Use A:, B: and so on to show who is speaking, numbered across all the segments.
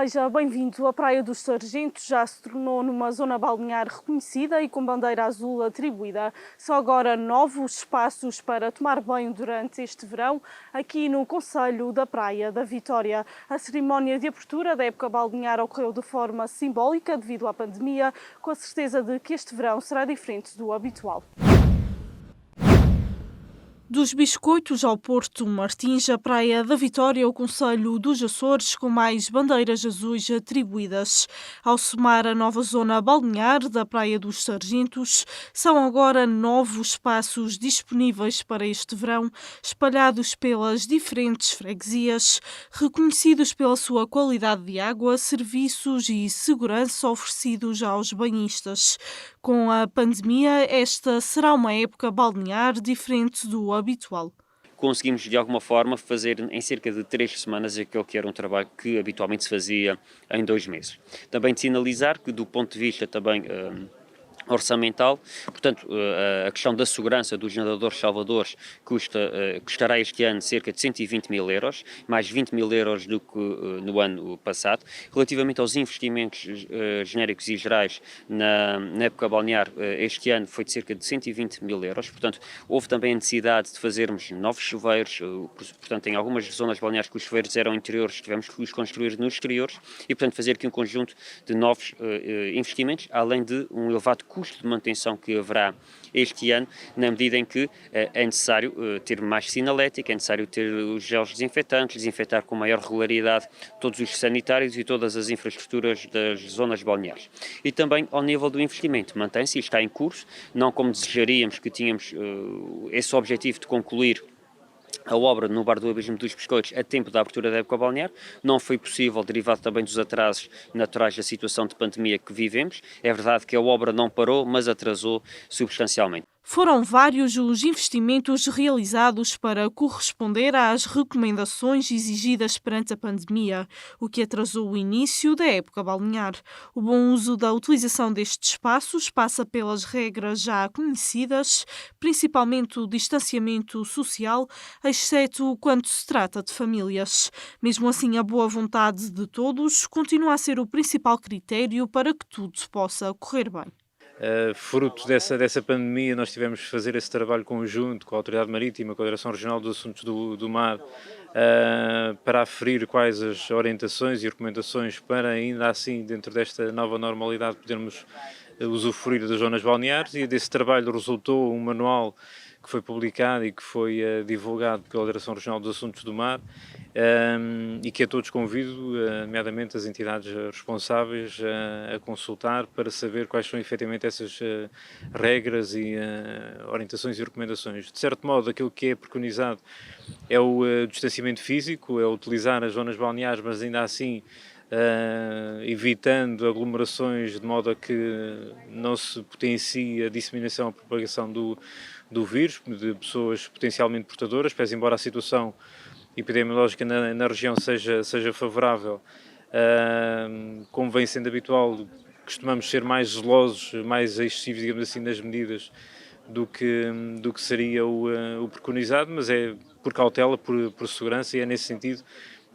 A: Seja bem-vindo. A Praia dos Sargentos já se tornou numa zona balnear reconhecida e com bandeira azul atribuída. São agora novos espaços para tomar banho durante este verão aqui no concelho da Praia da Vitória. A cerimónia de abertura da época balnear ocorreu de forma simbólica devido à pandemia, com a certeza de que este verão será diferente do habitual. Dos Biscoitos ao Porto Martins, a Praia da Vitória é o concelho dos Açores com mais bandeiras azuis atribuídas. Ao somar a nova zona balnear da Praia dos Sargentos, são agora novos espaços disponíveis para este verão, espalhados pelas diferentes freguesias, reconhecidos pela sua qualidade de água, serviços e segurança oferecidos aos banhistas. Com a pandemia, esta será uma época balnear diferente do habitual.
B: Conseguimos de alguma forma fazer em cerca de 3 semanas aquilo que era um trabalho que habitualmente se fazia em 2 meses. Também de sinalizar que do ponto de vista também orçamental, portanto, a questão da segurança dos nadadores salvadores custará este ano cerca de 120 mil euros, mais 20 mil euros do que no ano passado. Relativamente aos investimentos genéricos e gerais na época balnear, este ano foi de cerca de 120 mil euros, portanto, houve também a necessidade de fazermos novos chuveiros, portanto, em algumas zonas balneares que os chuveiros eram interiores, tivemos que os construir nos exteriores e, portanto, fazer aqui um conjunto de novos investimentos, além de um elevado custo de manutenção que haverá este ano, na medida em que é necessário ter mais sinalética, é necessário ter os gelos desinfetantes, desinfetar com maior regularidade todos os sanitários e todas as infraestruturas das zonas balneares. E também ao nível do investimento, mantém-se e está em curso, não como desejaríamos que tínhamos esse objetivo de concluir a obra no Bar do Abismo dos Biscoitos a tempo da abertura da época balnear. Não foi possível, derivado também dos atrasos naturais da situação de pandemia que vivemos. É verdade que a obra não parou, mas atrasou substancialmente.
A: Foram vários os investimentos realizados para corresponder às recomendações exigidas perante a pandemia, o que atrasou o início da época balnear. O bom uso da utilização destes espaços passa pelas regras já conhecidas, principalmente o distanciamento social, exceto quando se trata de famílias. Mesmo assim, a boa vontade de todos continua a ser o principal critério para que tudo possa correr bem.
C: Fruto dessa pandemia, nós tivemos que fazer esse trabalho conjunto com a Autoridade Marítima, com a Direção Regional dos Assuntos do Mar, para aferir quais as orientações e recomendações para, ainda assim, dentro desta nova normalidade, podermos usufruir das zonas balneares, e desse trabalho resultou um manual que foi publicado e que foi divulgado pela Direção Regional dos Assuntos do Mar, e que a todos convido, nomeadamente as entidades responsáveis, a consultar para saber quais são efetivamente essas regras e orientações e recomendações. De certo modo, aquilo que é preconizado é o distanciamento físico, é utilizar as zonas balneares, mas ainda assim evitando aglomerações de modo a que não se potencie a disseminação, a propagação do vírus, de pessoas potencialmente portadoras, pese embora a situação epidemiológica na região seja favorável. Como vem sendo habitual, costumamos ser mais zelosos, mais excessivos, digamos assim, nas medidas do que seria o preconizado, mas é por cautela, por segurança, e é nesse sentido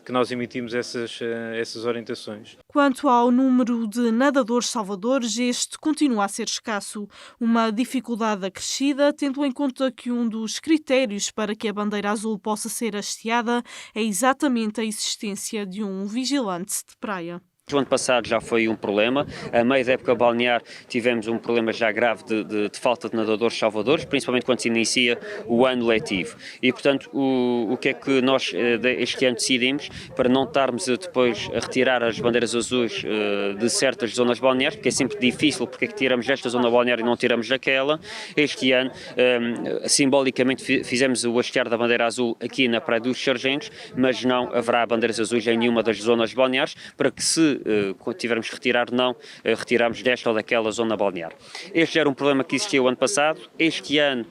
C: que nós emitimos essas orientações.
A: Quanto ao número de nadadores salvadores, este continua a ser escasso, uma dificuldade acrescida, tendo em conta que um dos critérios para que a bandeira azul possa ser hasteada é exatamente a existência de um vigilante de praia.
B: O ano passado já foi um problema, a meio da época balnear tivemos um problema já grave de falta de nadadores salvadores, principalmente quando se inicia o ano letivo. E, portanto, o que é que nós este ano decidimos, para não estarmos depois a retirar as bandeiras azuis de certas zonas balneares, porque é sempre difícil, porque é que tiramos desta zona balnear e não tiramos daquela. Este ano, simbolicamente, fizemos o hastear da bandeira azul aqui na Praia dos Sargentos, mas não haverá bandeiras azuis em nenhuma das zonas balneares, para que, se se tivermos que retirar, não retirarmos desta ou daquela zona balnear. Este era um problema que existia o ano passado. Este ano,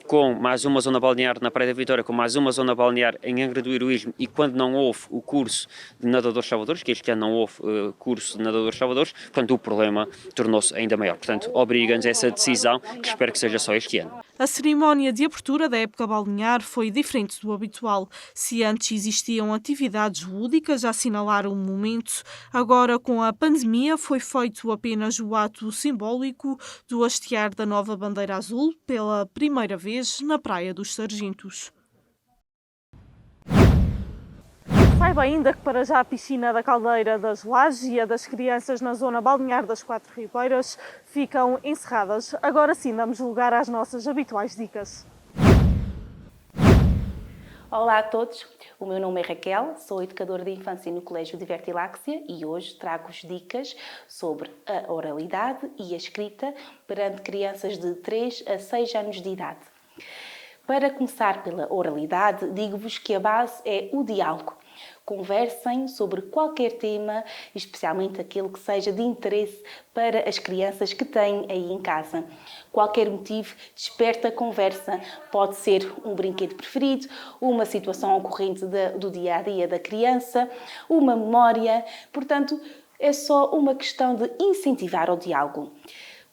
B: com mais uma zona balnear na Praia da Vitória, com mais uma zona balnear em Angra do Heroísmo, e quando não houve o curso de nadadores salvadores, que este ano não houve curso de nadadores salvadores, portanto o problema tornou-se ainda maior. Portanto, obriga-nos essa decisão, que espero que seja só este ano.
A: A cerimónia de abertura da época balnear foi diferente do habitual. Se antes existiam atividades lúdicas a assinalar um momento, agora com a pandemia foi feito apenas o ato simbólico do hastear da nova bandeira azul pela primeira vez na Praia dos Sargentos. Saiba ainda que para já a piscina da Caldeira das Lajes e a das crianças na zona balnear das Quatro Ribeiras ficam encerradas. Agora sim damos lugar às nossas habituais dicas.
D: Olá a todos, o meu nome é Raquel, sou educadora de infância no Colégio Divertiláxia e hoje trago-vos dicas sobre a oralidade e a escrita perante crianças de 3 a 6 anos de idade. Para começar pela oralidade, digo-vos que a base é o diálogo. Conversem sobre qualquer tema, especialmente aquele que seja de interesse para as crianças que têm aí em casa. Qualquer motivo desperta conversa. Pode ser um brinquedo preferido, uma situação ocorrente do dia-a-dia da criança, uma memória. Portanto, é só uma questão de incentivar o diálogo.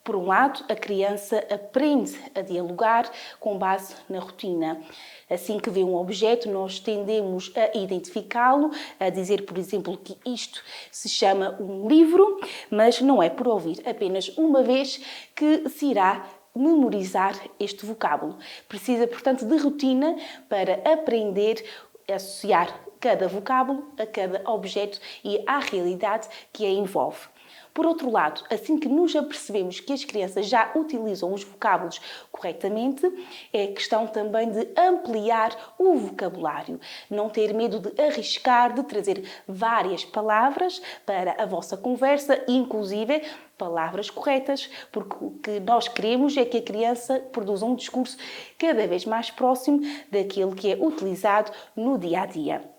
D: Por um lado, a criança aprende a dialogar com base na rotina. Assim que vê um objeto, nós tendemos a identificá-lo, a dizer, por exemplo, que isto se chama um livro, mas não é por ouvir apenas uma vez que se irá memorizar este vocábulo. Precisa, portanto, de rotina para aprender a associar cada vocábulo a cada objeto e à realidade que a envolve. Por outro lado, assim que nos apercebemos que as crianças já utilizam os vocábulos corretamente, é questão também de ampliar o vocabulário. Não ter medo de arriscar, de trazer várias palavras para a vossa conversa, inclusive palavras corretas, porque o que nós queremos é que a criança produza um discurso cada vez mais próximo daquilo que é utilizado no dia-a-dia.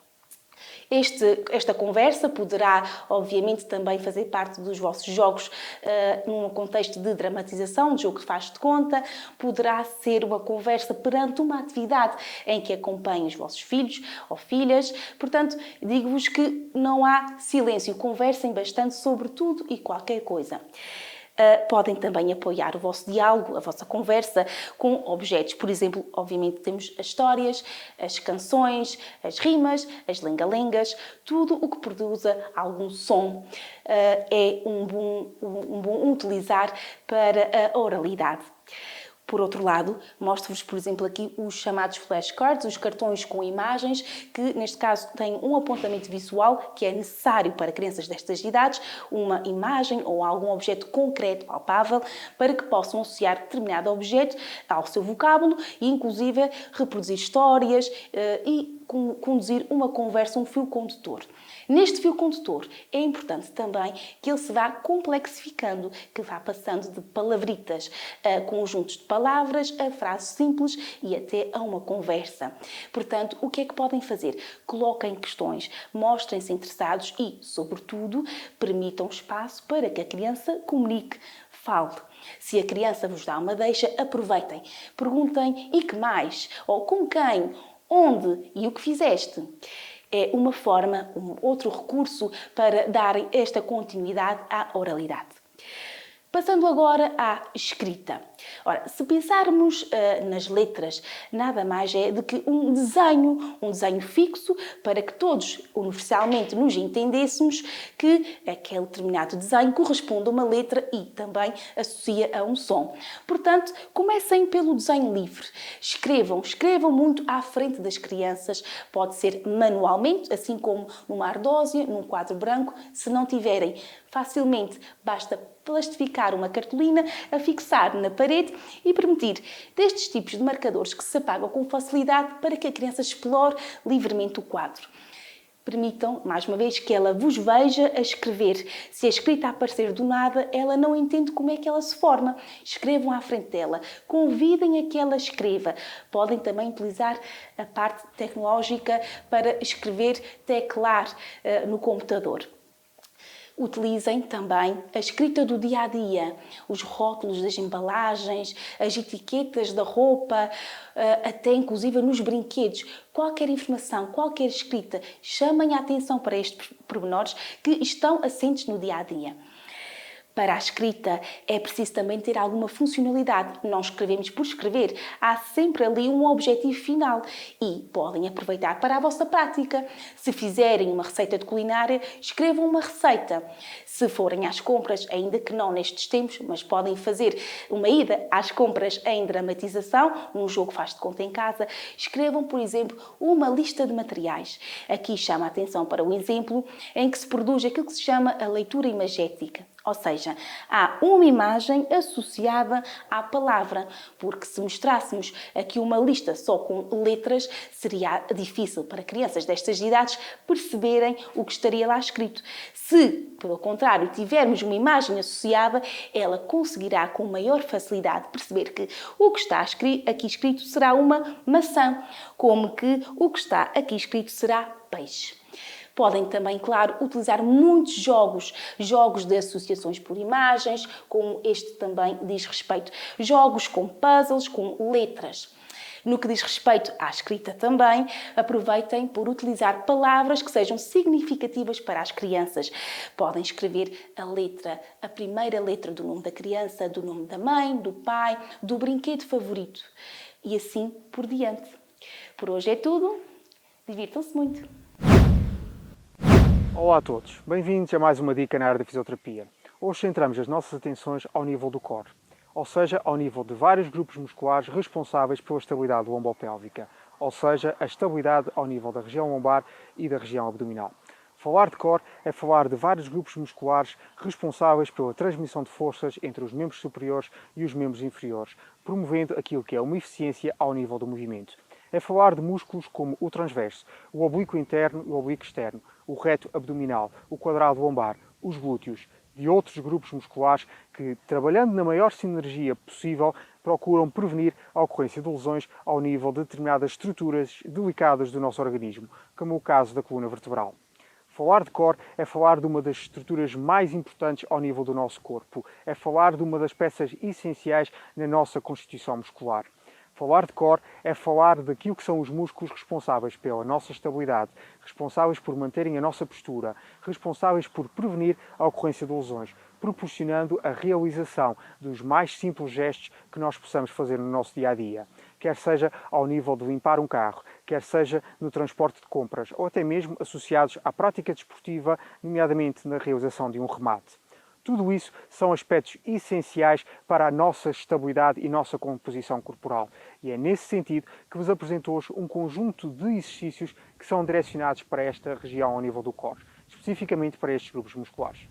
D: Esta conversa poderá, obviamente, também fazer parte dos vossos jogos num contexto de dramatização, de jogo de faz de conta. Poderá ser uma conversa perante uma atividade em que acompanhem os vossos filhos ou filhas. Portanto, digo-vos que não há silêncio. Conversem bastante sobre tudo e qualquer coisa. Podem também apoiar o vosso diálogo, a vossa conversa com objetos. Por exemplo, obviamente temos as histórias, as canções, as rimas, as lenga-lengas, tudo o que produza algum som é um bom utilizar para a oralidade. Por outro lado, mostro-vos, por exemplo, aqui os chamados flashcards, os cartões com imagens, que neste caso têm um apontamento visual que é necessário para crianças destas idades, uma imagem ou algum objeto concreto, palpável, para que possam associar determinado objeto ao seu vocábulo e, inclusive, reproduzir histórias e conduzir uma conversa, um fio condutor. Neste fio condutor é importante também que ele se vá complexificando, que vá passando de palavritas a conjuntos de palavras, a frases simples e até a uma conversa. Portanto, o que é que podem fazer? Coloquem questões, mostrem-se interessados e, sobretudo, permitam espaço para que a criança comunique, fale. Se a criança vos dá uma deixa, aproveitem. Perguntem e que mais? Ou com quem? Onde e o que fizeste? É uma forma, outro recurso para darem esta continuidade à oralidade. Passando agora à escrita. Ora, se pensarmos nas letras, nada mais é do que um desenho fixo para que todos universalmente nos entendêssemos que aquele determinado desenho corresponde a uma letra e também associa a um som. Portanto, comecem pelo desenho livre. Escrevam muito à frente das crianças. Pode ser manualmente, assim como numa ardósia, num quadro branco. Se não tiverem facilmente, basta plastificar uma cartolina, a fixar na parede e permitir destes tipos de marcadores que se apagam com facilidade para que a criança explore livremente o quadro. Permitam, mais uma vez, que ela vos veja a escrever. Se a escrita aparecer do nada, ela não entende como é que ela se forma. Escrevam à frente dela. Convidem a que ela escreva. Podem também utilizar a parte tecnológica para escrever, teclar no computador. Utilizem também a escrita do dia a dia, os rótulos das embalagens, as etiquetas da roupa, até inclusive nos brinquedos. Qualquer informação, qualquer escrita, chamem a atenção para estes pormenores que estão assentes no dia a dia. Para a escrita é preciso também ter alguma funcionalidade. Não escrevemos por escrever. Há sempre ali um objetivo final e podem aproveitar para a vossa prática. Se fizerem uma receita de culinária, escrevam uma receita. Se forem às compras, ainda que não nestes tempos, mas podem fazer uma ida às compras em dramatização, num jogo faz de conta em casa, escrevam, por exemplo, uma lista de materiais. Aqui chama a atenção para o exemplo em que se produz aquilo que se chama a leitura imagética. Ou seja, há uma imagem associada à palavra, porque se mostrássemos aqui uma lista só com letras, seria difícil para crianças destas idades perceberem o que estaria lá escrito. Se, pelo contrário, tivermos uma imagem associada, ela conseguirá com maior facilidade perceber que o que está aqui escrito será uma maçã, como que o que está aqui escrito será peixe. Podem também, claro, utilizar muitos jogos de associações por imagens, como este também diz respeito. Jogos com puzzles, com letras. No que diz respeito à escrita também, aproveitem por utilizar palavras que sejam significativas para as crianças. Podem escrever a primeira letra do nome da criança, do nome da mãe, do pai, do brinquedo favorito. E assim por diante. Por hoje é tudo. Divirtam-se muito.
E: Olá a todos, bem-vindos a mais uma dica na área da fisioterapia. Hoje centramos as nossas atenções ao nível do core, ou seja, ao nível de vários grupos musculares responsáveis pela estabilidade lombopélvica, ou seja, a estabilidade ao nível da região lombar e da região abdominal. Falar de core é falar de vários grupos musculares responsáveis pela transmissão de forças entre os membros superiores e os membros inferiores, promovendo aquilo que é uma eficiência ao nível do movimento. É falar de músculos como o transverso, o oblíquo interno e o oblíquo externo, o reto abdominal, o quadrado lombar, os glúteos e outros grupos musculares que, trabalhando na maior sinergia possível, procuram prevenir a ocorrência de lesões ao nível de determinadas estruturas delicadas do nosso organismo, como o caso da coluna vertebral. Falar de core é falar de uma das estruturas mais importantes ao nível do nosso corpo, é falar de uma das peças essenciais na nossa constituição muscular. Falar de core é falar daquilo que são os músculos responsáveis pela nossa estabilidade, responsáveis por manterem a nossa postura, responsáveis por prevenir a ocorrência de lesões, proporcionando a realização dos mais simples gestos que nós possamos fazer no nosso dia-a-dia, quer seja ao nível de limpar um carro, quer seja no transporte de compras, ou até mesmo associados à prática desportiva, nomeadamente na realização de um remate. Tudo isso são aspectos essenciais para a nossa estabilidade e nossa composição corporal. E é nesse sentido que vos apresento hoje um conjunto de exercícios que são direcionados para esta região ao nível do core, especificamente para estes grupos musculares.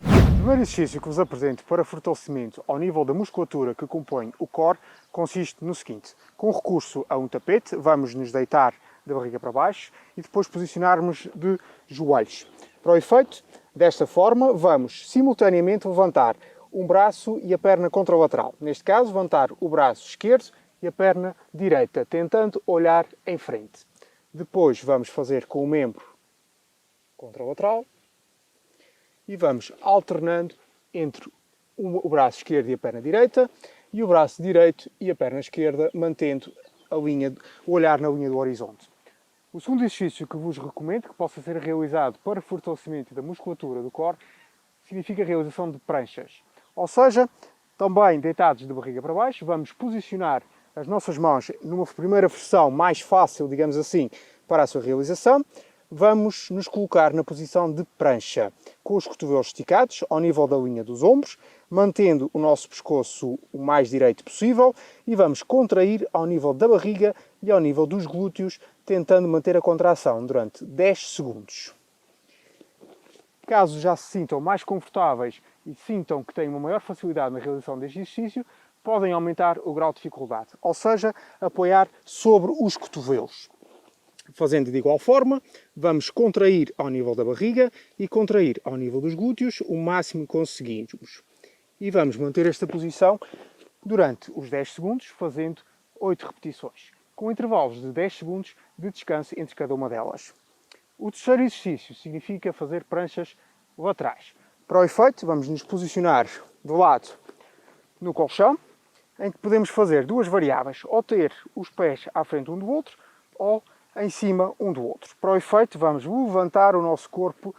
E: O primeiro exercício que vos apresento para fortalecimento ao nível da musculatura que compõe o core consiste no seguinte. Com recurso a um tapete, vamos nos deitar da barriga para baixo e depois posicionarmos de joelhos. Para o efeito, desta forma, vamos simultaneamente levantar um braço e a perna contralateral. Neste caso, levantar o braço esquerdo e a perna direita, tentando olhar em frente. Depois vamos fazer com o membro contralateral e vamos alternando entre o braço esquerdo e a perna direita e o braço direito e a perna esquerda, mantendo o olhar na linha do horizonte. O segundo exercício que vos recomendo que possa ser realizado para fortalecimento da musculatura do core significa a realização de pranchas. Ou seja, também deitados de barriga para baixo, vamos posicionar as nossas mãos numa primeira versão mais fácil, digamos assim, para a sua realização. Vamos nos colocar na posição de prancha, com os cotovelos esticados ao nível da linha dos ombros, mantendo o nosso pescoço o mais direito possível e vamos contrair ao nível da barriga e ao nível dos glúteos, tentando manter a contração durante 10 segundos. Caso já se sintam mais confortáveis e sintam que têm uma maior facilidade na realização deste exercício, podem aumentar o grau de dificuldade, ou seja, apoiar sobre os cotovelos. Fazendo de igual forma, vamos contrair ao nível da barriga e contrair ao nível dos glúteos o máximo que conseguirmos. E vamos manter esta posição durante os 10 segundos, fazendo 8 repetições, com intervalos de 10 segundos de descanso entre cada uma delas. O terceiro exercício significa fazer pranchas laterais. Para o efeito, vamos nos posicionar de lado no colchão, em que podemos fazer duas variáveis, ou ter os pés à frente um do outro, ou em cima um do outro. Para o efeito, vamos levantar o nosso corpo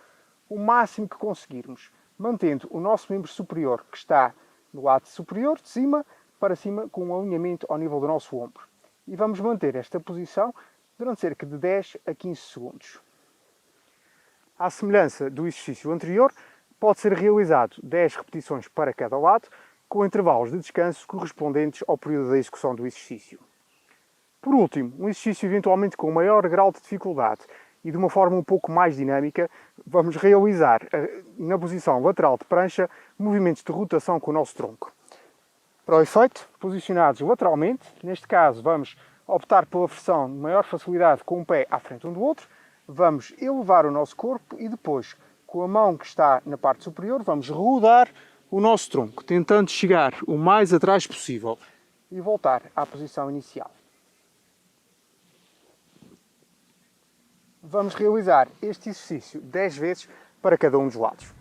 E: o máximo que conseguirmos, mantendo o nosso membro superior, que está no lado superior, de cima para cima, com um alinhamento ao nível do nosso ombro. E vamos manter esta posição durante cerca de 10 a 15 segundos. À semelhança do exercício anterior, pode ser realizado 10 repetições para cada lado, com intervalos de descanso correspondentes ao período da execução do exercício. Por último, um exercício eventualmente com maior grau de dificuldade e de uma forma um pouco mais dinâmica, vamos realizar, na posição lateral de prancha, movimentos de rotação com o nosso tronco. Para o efeito, posicionados lateralmente, neste caso vamos optar pela versão de maior facilidade com um pé à frente um do outro, vamos elevar o nosso corpo e depois, com a mão que está na parte superior, vamos rodar o nosso tronco, tentando chegar o mais atrás possível e voltar à posição inicial. Vamos realizar este exercício 10 vezes para cada um dos lados.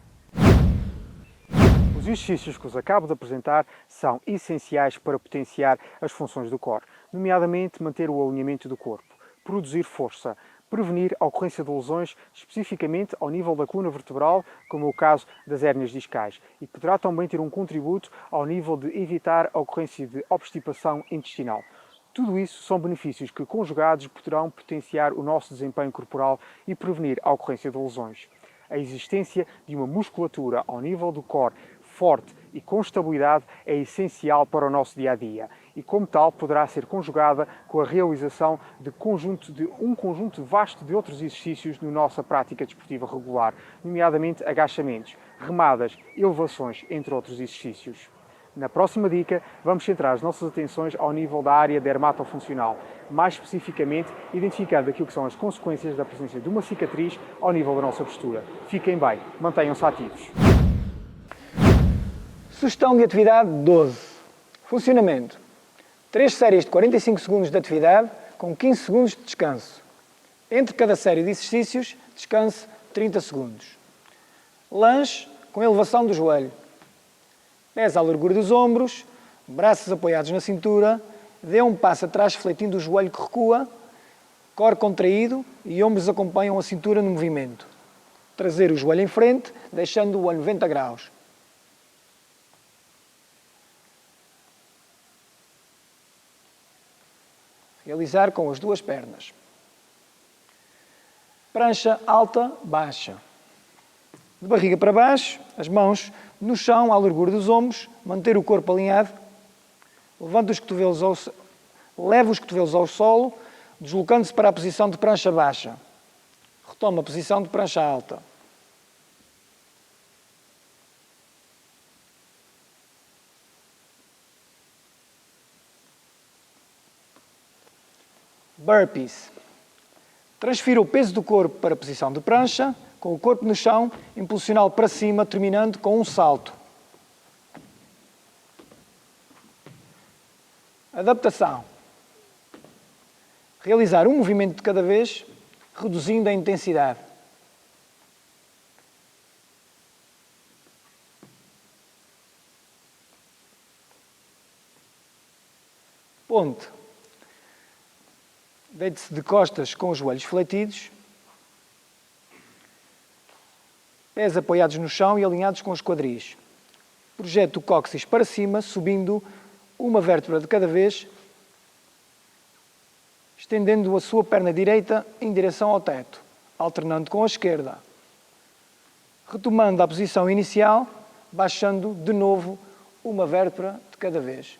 E: Os exercícios que vos acabo de apresentar são essenciais para potenciar as funções do core, nomeadamente manter o alinhamento do corpo, produzir força, prevenir a ocorrência de lesões especificamente ao nível da coluna vertebral, como é o caso das hérnias discais, e poderá também ter um contributo ao nível de evitar a ocorrência de obstipação intestinal. Tudo isso são benefícios que, conjugados, poderão potenciar o nosso desempenho corporal e prevenir a ocorrência de lesões. A existência de uma musculatura ao nível do core forte e com estabilidade é essencial para o nosso dia-a-dia e, como tal, poderá ser conjugada com a realização de um conjunto vasto de outros exercícios na nossa prática desportiva regular, nomeadamente agachamentos, remadas, elevações, entre outros exercícios. Na próxima dica, vamos centrar as nossas atenções ao nível da área dermatofuncional, mais especificamente identificando aquilo que são as consequências da presença de uma cicatriz ao nível da nossa postura. Fiquem bem, mantenham-se ativos.
F: Sugestão de atividade 12. Funcionamento. 3 séries de 45 segundos de atividade com 15 segundos de descanso. Entre cada série de exercícios, descanse 30 segundos. Lanche com elevação do joelho. Pés à largura dos ombros, braços apoiados na cintura, dê um passo atrás refletindo o joelho que recua, core contraído e ombros acompanham a cintura no movimento. Trazer o joelho em frente, deixando-o a 90 graus. Realizar com as duas pernas. Prancha alta, baixa. De barriga para baixo, as mãos no chão, à largura dos ombros, manter o corpo alinhado. Leve os cotovelos ao solo, deslocando-se para a posição de prancha baixa. Retoma a posição de prancha alta. Burpees. Transfira o peso do corpo para a posição de prancha, com o corpo no chão, impulsioná-lo para cima, terminando com um salto. Adaptação. Realizar um movimento de cada vez, reduzindo a intensidade. Ponte. Deite-se de costas com os joelhos fletidos, pés apoiados no chão e alinhados com os quadris. Projete o cóccix para cima, subindo uma vértebra de cada vez, estendendo a sua perna direita em direção ao teto, alternando com a esquerda. Retomando a posição inicial, baixando de novo uma vértebra de cada vez.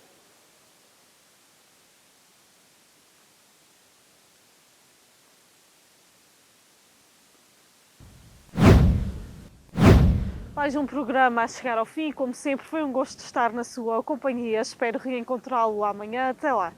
A: Mais um programa a chegar ao fim. Como sempre, foi um gosto estar na sua companhia. Espero reencontrá-lo amanhã. Até lá.